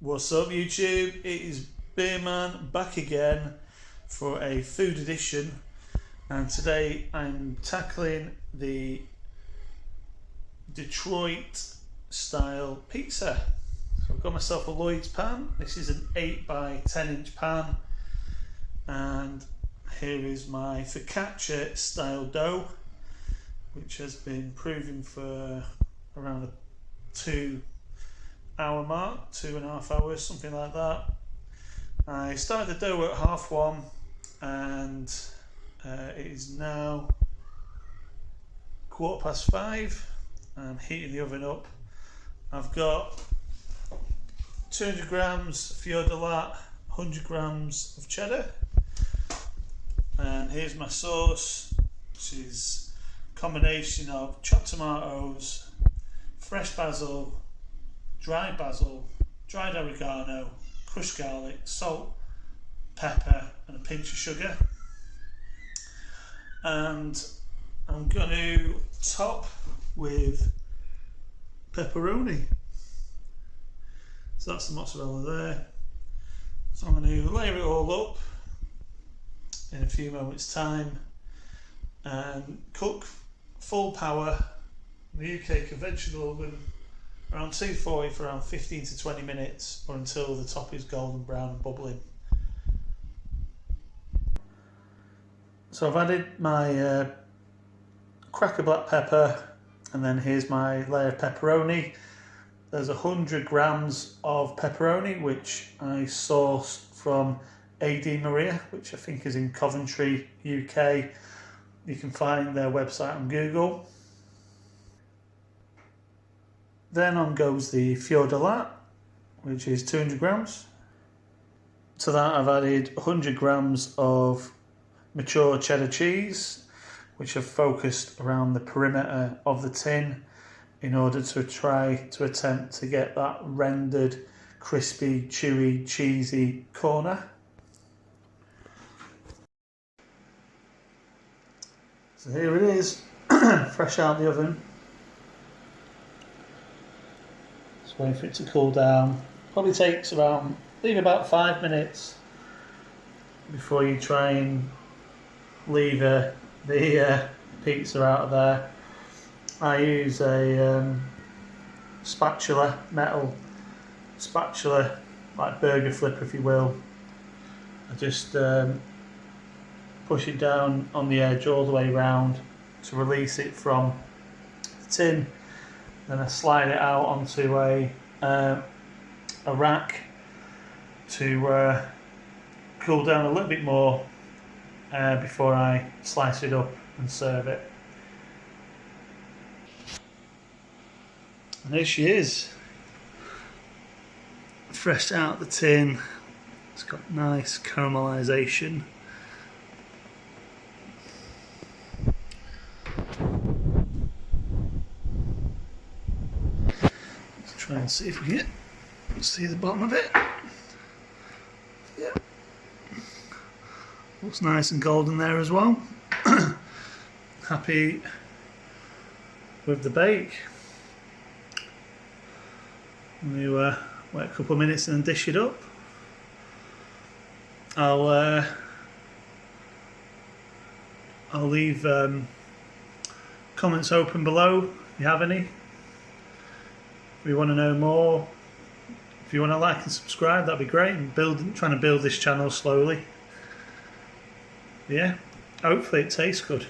What's up YouTube? It is Beerman back again for a food edition, and today I'm tackling the Detroit style pizza. So I've got myself a Lloyds pan. This is an 8 by 10 inch pan, and here is my focaccia style dough, which has been proving for around a 2 hour mark, 2.5 hours, something like that. I started the dough at 1:30 and it is now 5:15. I'm heating the oven up. I've got 200 grams fior di latte, 100 grams of cheddar, and here's my sauce, which is a combination of chopped tomatoes, fresh basil, dried oregano, crushed garlic, salt, pepper and a pinch of sugar. And I'm going to top with pepperoni. So that's the mozzarella there. So I'm going to layer it all up in a few moments time and cook full power in the UK conventional oven around 240 for around 15 to 20 minutes, or until the top is golden brown and bubbling. So I've added my cracker black pepper, and then here's my layer of pepperoni. There's 100 grams of pepperoni which I sourced from A.D. Maria, which I think is in Coventry, UK. You can find their website on Google. Then on goes the fior di latte, which is 200 grams. To that I've added 100 grams of mature cheddar cheese, which I've focused around the perimeter of the tin in order to try to attempt to get that rendered, crispy, chewy, cheesy corner. So here it is, fresh out the oven. Just waiting for it to cool down. Probably takes around, leave about 5 minutes before you try and lever the pizza out of there. I use a spatula, metal spatula, like burger flipper if you will. I just push it down on the edge all the way around to release it from the tin. Then I slide it out onto a rack to cool down a little bit more before I slice it up and serve it. And here she is, fresh out the tin. It's got nice caramelization. Let's try and see if we can see the bottom of it. Yeah, looks nice and golden there as well. Happy with the bake. I'm going to wait a couple of minutes and then dish it up. I'll leave comments open below if you have any. If you want to know more, if you want to like and subscribe, that'd be great. I'm trying to build this channel slowly. Yeah, hopefully it tastes good.